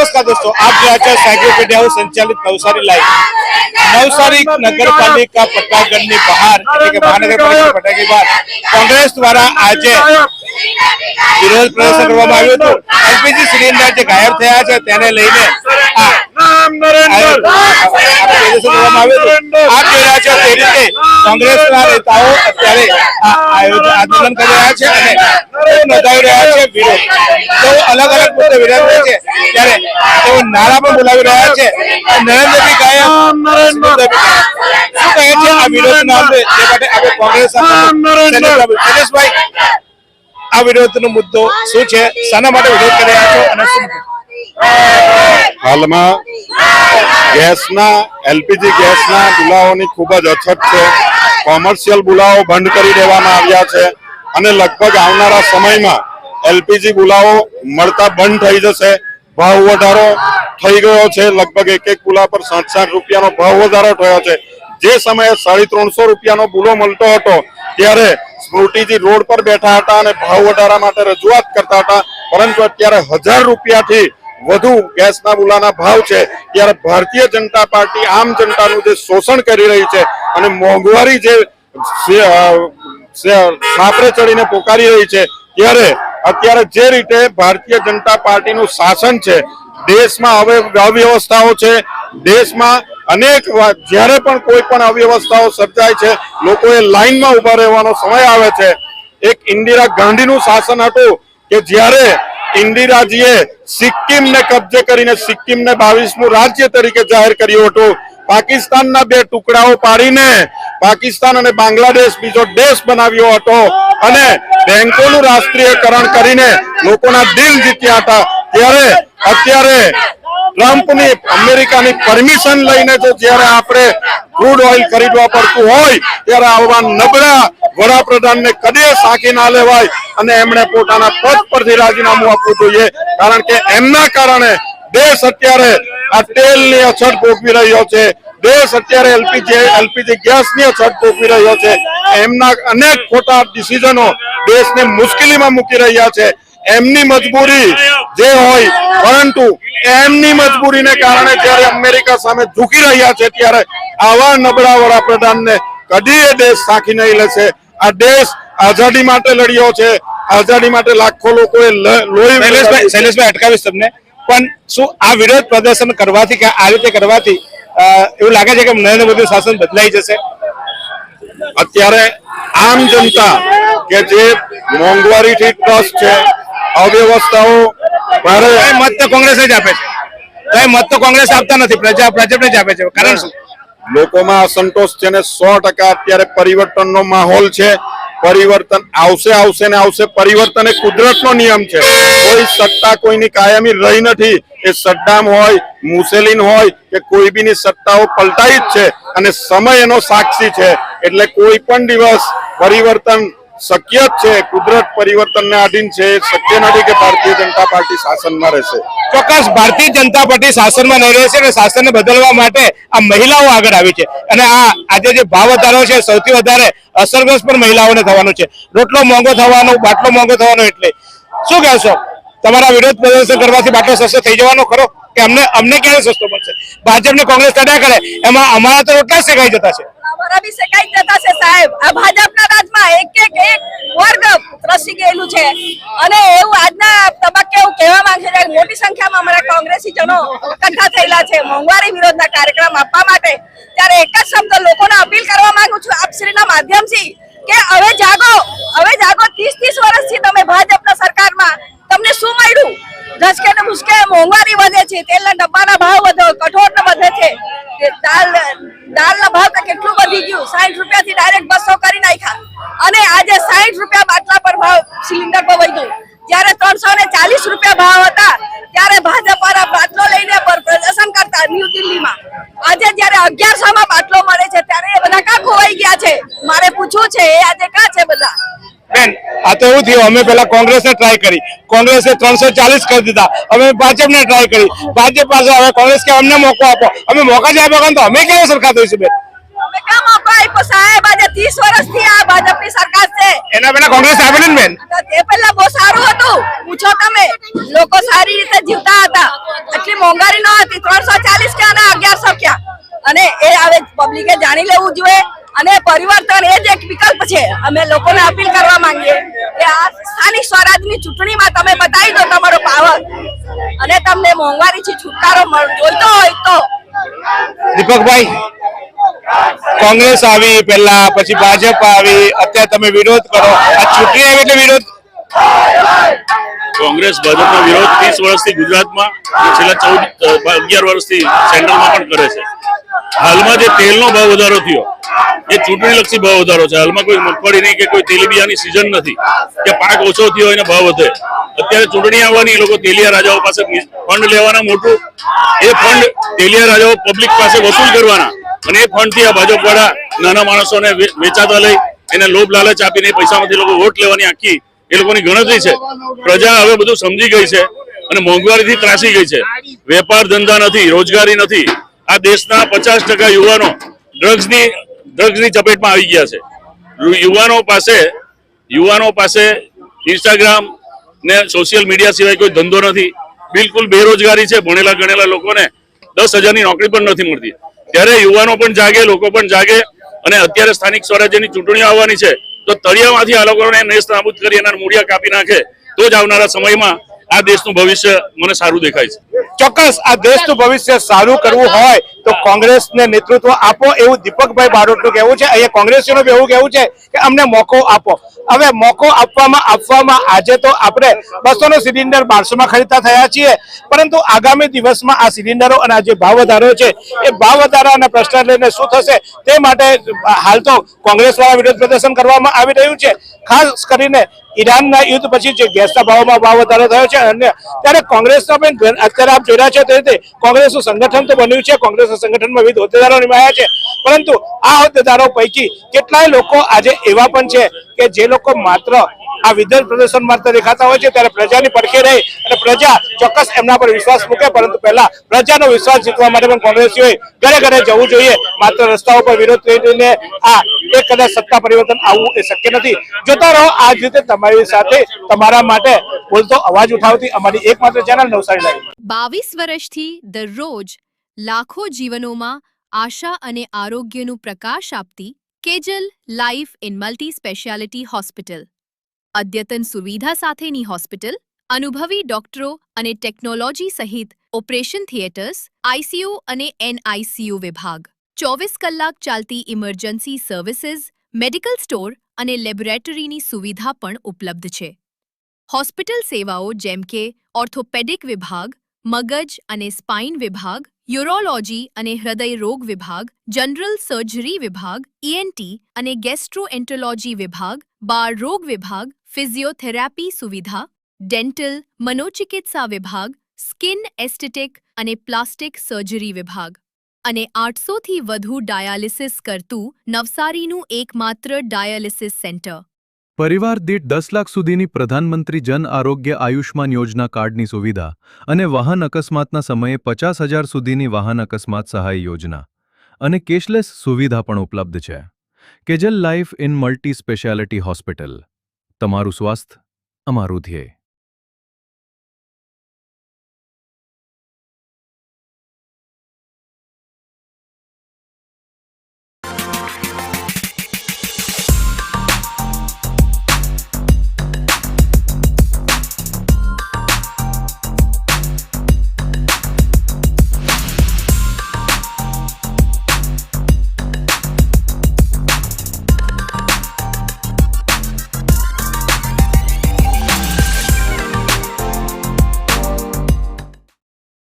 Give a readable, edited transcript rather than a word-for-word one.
नमस्कार दोस्तों, आप जो साइक्लोपीडिया हाउस संचालित नवसारी लाइव नवसारी नगरपालिका पट्टागढ़नी बहार महानगरपालिका पट्टा बहार कांग्रेस द्वारा आज विरोध प्रदर्शन કરવામાં આવ્યું હતું। એલપીજી સિલિન્ડર જે ગાયબ થયા છે તેને લઈને કોંગ્રેસના નેતાઓ અત્યારે આંદોલન કરી રહ્યા છે અને નોંધાવી રહ્યા છે વિરોધ। તેઓ અલગ અલગ મુદ્દે વિરોધ કરે છે ત્યારે તેઓ નારા પણ બોલાવી રહ્યા છે। નરેન્દ્રભાઈ કાયમ શું કહે છે આ વિરોધના અંગે તે માટે આપણે કોંગ્રેસ શૈલેષભાઈ આ વિરોધનો મુદ્દો શું છે, શાના માટે વિરોધ કરી રહ્યા છો અને શું? હાલમાં ગેસના એલપીજી ગેસના બુલાઓની ખૂબ જ અછત છે। કોમર્શિયલ બુલાઓ બંધ કરી દેવામાં આવ્યા છે અને લગભગ આવનારા સમયમાં એલપીજી બુલાઓ મળતા બંધ થઈ જશે। ભાવ વધારો થઈ ગયો છે, લગભગ એક બુલા પર 60 રૂપિયાનો ભાવ વધારો થયો છે। જે સમયે 350 રૂપિયાનો બુલો મળતો હતો ત્યારે સ્મૃતિજી રોડ પર બેઠા હતા અને ભાવ વધારા માટે રજૂઆત કરતા હતા, પરંતુ અત્યારે 1000 રૂપિયાથી વધુ ગેસના બુલાના ભાવ છે। ત્યારે ભારતીય જનતા પાર્ટી આમ જનતાનું જે શોષણ કરી રહી છે અને મોંઘવારી જે સાપરે ચડીને પોકારી રહી છે, ત્યારે અત્યારે જે રીતે ભારતીય જનતા પાર્ટીનું શાસન છે, દેશમાં હવે અવ્યવસ્થાઓ છે, દેશમાં અનેક જ્યારે પણ કોઈ પણ અવ્યવસ્થાઓ સર્જાય છે લોકોએ લાઈનમાં ઉભા રહેવાનો સમય આવે છે। એક ઇન્દિરા ગાંધીનું શાસન હતું કે જ્યારે ઇન્દિરાજીએ સિક્કિમને કબજે કરીને સિક્કિમને 22મું રાજ્ય તરીકે જાહેર કર્યું હતું। પાકિસ્તાનના બે ટુકડાઓ પાડીને પાકિસ્તાન અને બાંગ્લાદેશ બીજો દેશ બનાવ્યો હતો અને બેંકોનું રાષ્ટ્રીયકરણ કરીને લોકોના દિલ જીત્યા હતા। ત્યારે અત્યારે ટ્રમ્પની અમેરિકાની પરમિશન લઈને જો જ્યારે આપણે ક્રૂડ ઓઇલ ખરીદવા પડતું હોય ત્યારે આવા નબળા વડાપ્રધાનને કદી સાંકી ના લેવાય અને એમણે પોતાના પદ પરથી રાજીનામું આપવું જોઈએ, કારણ કે એમના કારણે દેશ અત્યારે આ તેલની અછત ભોગવી રહ્યો છે, દેશ અત્યારે એલપીજી ગેસની અછત ભોગવી રહ્યો છે। એમના અનેક ખોટા ડિસિઝનો દેશને મુશ્કેલીમાં મૂકી રહ્યા છે। એમની મજબૂરી જે હોય, પરંતુ એમની મજબૂરીને કારણે જ્યારે અમેરિકા સામે ઝૂકી રહ્યા છે ત્યારે આવા નબળા વડાપ્રધાનને કદી એ દેશ સાંકી નહીં લેશે। આ દેશ આઝાદી માટે લડ્યો છે, આઝાદી માટે લાખો લોકોએ લોહી। શૈલેષભાઈ અટકાવીશ તમને, પણ શું આ વિરોધ પ્રદર્શન કરવાથી કે આ રીતે કરવાથી એવું લાગે છે કે નરેન્દ્ર મોદી શાસન બદલાઈ જશે? અત્યારે આમ જનતા કે જે મોંઘવારીથી ત્રસ્ત છે, અવ્યવસ્થાઓ મત તો કોંગ્રેસ જ આપે છે, મત તો કોંગ્રેસ આપતા નથી, ભાજપને જ આપે છે, કારણ શું? લોકોમાં અસંતોષ છે ને 100% અત્યારે પરિવર્તનનો માહોલ છે। પરિવર્તન આવશે ને આવશે। પરિવર્તન એ કુદરતનો નિયમ છે, કોઈ સત્તા કોઈની કાયમી રહી નથી। એ સદ્દામ હોય, મુસેલિન હોય કે કોઈ બીની સત્તાઓ પલટાઈ જ છે અને સમય એનો સાક્ષી છે। એટલે કોઈ પણ દિવસ પરિવર્તન શક્ય જ છે, કુદરત પરિવર્તનને આધીન છે। શક્ય નથી કે ભારતીય જનતા પાર્ટી શાસનમાં રહેશે। ચોક્કસ ભારતીય જનતા પાર્ટી શાસનમાં નહીં રહેશે અને શાસનને બદલવા માટે આ મહિલાઓ આગળ આવી છે અને આ આજે જે ભાવ વધારો છે સૌથી વધારે અસરગ્રસ્ત પણ મહિલાઓને થવાનો છે। રોટલો મોંઘો થવાનો, બાટલો મોંઘો થવાનો। એટલે શું કહેશો, તમારા વિરોધ પ્રદર્શન કરવાથી બાટલો સસ્તો થઈ જવાનો ખરો કે અમને ક્યારે સસ્તો પડશે? ભાજપને કોંગ્રેસ લડ્યા કરે એમાં અમારા તો રોટલા શેકાઈ જતા છે, અમારા બી શેકાઈ જતા છે સાહેબ। આ ભાજપના રાજમાં એક વર્ગ ત્રસી ગયેલું છે અને એવું આજના તબક્કે એવું કહેવા માંગે છે મોટી સંખ્યામાં અમારા કોંગ્રેસીજનો એકઠા થયેલા છે મોંઘવારી વિરોધના કાર્યક્રમ આપવા માટે। ત્યારે એક જ શબ્દ લોકોને અપીલ કરવા માંગુ છું આપશ્રીના માધ્યમથી કે હવે જાગો, 30 વર્ષથી તમે ભાજપના સરકારમાં તમને શું મળ્યું? ધસકે ને ભૂસકે મોંઘવારી વધે છે, તેલના ડબ્બાના ભાવ વધે, કઠોળનો વધે છે, દાળના ભાવ તો કેટલું વધી ગયું, 60 રૂપિયાથી ડાયરેક્ટ 200 કરી નાખ્યા અને આજે 60 રૂપિયા બાટલા પર ભાવ સિલિન્ડર પર વધ્યું। જ્યારે 340 રૂપિયા ભાવ હતા ત્યારે ભાજપ વાળા બાટલો લઈને પ્રદર્શન કરતા ન્યૂ દિલ્હીમાં। આજે જ્યારે 1100 માં બાટલો મળે છે ત્યારે એ બધા કાં ખોવાઈ ગયા છે? મારે પૂછવું છે, એ આજે કાં છે બધા? બેન, આ તો એવું થયું, અમે પેલા કોંગ્રેસને ટ્રાય કરી, કોંગ્રેસે 340 કરી દીધા, અમે ભાજપને ટ્રાય કરી, ભાજપ પાસે હવે કોંગ્રેસ કે અમને મોકો આપો, અમે મોકા જ આપ્યો તો અમે ક્યારે સરખા થઈશું બેન? અમે ક્યાં મોકો આપ્યો સાહેબ. આજે 30 વર્ષથી આ ભાજપની સરકાર છે. એના પહેલા કોંગ્રેસ આપેલી ને બેન. તો તે પહેલા બહુ સારું હતું. પૂછો તમે, લોકો સારી રીતે જીવતા હતા. એટલી મોંઘવારી ન હતી. 340 ક્યાં અને 1100 ક્યાં. અને એ હવે પબ્લિકે જાણી લેવું જોઈએ. અને પરિવર્તન એ જ એક વિકલ્પ છે. અમે લોકોને અપીલ કરવા માંગીએ કે આ સ્થાનિક સ્વરાજની ચૂંટણીમાં તમે બતાવી દો તમારો પાવર, અને તમને મોંઘવારીથી છુટકારો જોઈતો હોય તો. દીપકભાઈ, કોંગ્રેસ આવી પહેલા, પછી ભાજપ આવી, અત્યારે તમે વિરોધ કરો. આ ચૂંટણી આવી એટલે વિરોધ. કોંગ્રેસ ભાજપનો વિરોધ 30 વર્ષથી ગુજરાતમાં અને છેલ્લા 11 વર્ષથી સેન્ટ્રલમાં પણ કરે છે. હાલમાં જે તેલનો ભાવ વધારો થયો એ ચૂંટણીલક્ષી ભાવ વધારો છે. હાલમાં કોઈ મગફળી નહીં કે કોઈ તેલીબિયાની સિઝન નથી કે પાક ઓછો થયો એને ભાવ વધે. અત્યારે ચૂંટણી આવવાની, લોકો તેલિયા રાજાઓ પાસે ફંડ લેવાના મોટું. એ ફંડ તેલિયા રાજાઓ પબ્લિક પાસે વસૂલ કરવાના, અને એ ફંડથી આ ભાજપ વાળા નાના માણસોને વેચાતા લઈ એને લોભ લાલચ આપીને પૈસામાંથી લોકો વોટ લેવાની આખી એ લોકોની ગણતરી છે. પ્રજા હવે બધું સમજી ગઈ છે અને મોંઘવારીથી ત્રાસી ગઈ છે. વેપાર ધંધા નથી, રોજગારી નથી. આ દેશના 50% યુવાનો ડ્રગ્સની ચપેટમાં આવી ગયા છે. યુવાનો પાસે ઇન્સ્ટાગ્રામ ને સોશિયલ મીડિયા સિવાય કોઈ ધંધો નથી. બિલકુલ બેરોજગારી છે. ભણેલા ગણેલા લોકોને 10,000ની નોકરી પણ નથી મળતી. ત્યારે યુવાનો પણ જાગે, લોકો પણ જાગે. અને અત્યારે સ્થાનિક સ્વરાજ્યની ચૂંટણીઓ આવવાની છે, તો તળિયામાંથી આ લોકોને નેસ્ત નાબૂદ કરી એના મૂળિયા કાપી નાખે તો જ આવનારા સમયમાં આ દેશનું ભવિષ્ય મને સારું દેખાય છે. ચોક્કસ આ દેશનું ભવિષ્ય સારું કરવું હોય તો કોંગ્રેસને નેતૃત્વ આપો, એવું દીપકભાઈ બારોટનું કહેવું છે. અહીંયા કોંગ્રેસીઓનું એવું કહેવું છે કે અમને મોકો આપો. હવે મોકો આપવામાં આજે તો આપણે 200નો સિલિન્ડર 1200માં ખરીદતા થયા છીએ, પરંતુ આગામી દિવસમાં આ સિલિન્ડરો અને આ જે ભાવ વધારો છે એ ભાવ વધારાના પ્રશ્ન લઈને શું થશે તે માટે હાલ તો કોંગ્રેસ દ્વારા વિરોધ પ્રદર્શન કરવામાં આવી રહ્યું છે. ખાસ કરીને ઈરાનના યુદ્ધ પછી જે ગેસના ભાવમાં ભાવ વધારો થયો છે અને ત્યારે કોંગ્રેસના પણ અત્યારે આપ જોઈ રહ્યા છો તે રીતે કોંગ્રેસનું સંગઠન તો બન્યું છે. કોંગ્રેસના સંગઠનમાં વિવિધ હોદ્દેદારો નિમાયા છે, પરંતુ આ હોદ્દેદારો પૈકી કેટલાય લોકો આજે એવા પણ છે કે જે લોકો માત્ર આ વિરોધ પ્રદર્શન માટે દેખાતા હોય છે. ત્યારે પ્રજાની પડખે રહી અને પ્રજા ચોક્કસ એમના પર વિશ્વાસ મૂકે, પરંતુ પહેલા પ્રજાનો વિશ્વાસ જીતવા માટે પણ કોંગ્રેસીઓએ ઘરે ઘરે જવું જોઈએ. માત્ર રસ્તાઓ પર વિરોધ કરીને આ એક કદાચ સત્તા પરિવર્તન આવવું એ શક્ય નથી. જોતા રહો આ જ રીતે તમારી સાથે તમારા માટે બોલતો અવાજ ઉઠાવતી અમારી એકમાત્ર ચેનલ નવસારી લાઈવ. 22 વર્ષથી દરરોજ લાખો જીવનોમાં આશા અને આરોગ્યનું પ્રકાશ આપતી Kejal life in multi speciality hospital. અદ્યતન સુવિધા સાથેની હોસ્પિટલ, અનુભવી ડોક્ટરો અને ટેકનોલોજી સહિત ઓપરેશન થિયેટર્સ, આઈસીયુ અને એનઆઈસીયુ વિભાગ, 24 કલાક ચાલતી ઇમરજન્સી સર્વિસીસ, મેડિકલ સ્ટોર અને લેબોરેટરીની સુવિધા પણ ઉપલબ્ધ છે. હોસ્પિટલ સેવાઓ જેમ કે ઓર્થોપેડિક વિભાગ, મગજ અને સ્પાઇન વિભાગ, યુરોલોજી અને હૃદય રોગ વિભાગ, જનરલ સર્જરી વિભાગ, ઈએનટી અને ગેસ્ટ્રોએન્ટરોલોજી વિભાગ, બાળ રોગ વિભાગ, ફિઝિયોથેરાપી સુવિધા, ડેન્ટલ, મનોચિકિત્સા વિભાગ, સ્કિન એસ્થેટિક અને પ્લાસ્ટિક સર્જરી વિભાગ અને 800થી વધુ ડાયાલિસિસ કરતું નવસારીનું એકમાત્ર ડાયાલિસિસ સેન્ટર. પરિવાર દીઠ 10 લાખ સુધીની પ્રધાનમંત્રી જન આરોગ્ય આયુષ્માન યોજના કાર્ડની સુવિધા અને વાહન અકસ્માતના સમયે 50,000 સુધીની વાહન અકસ્માત સહાય યોજના અને કેશલેસ સુવિધા પણ ઉપલબ્ધ છે. Kejal life in multi speciality hospital. તમારું સ્વાસ્થ્ય અમારું ધ્યેય.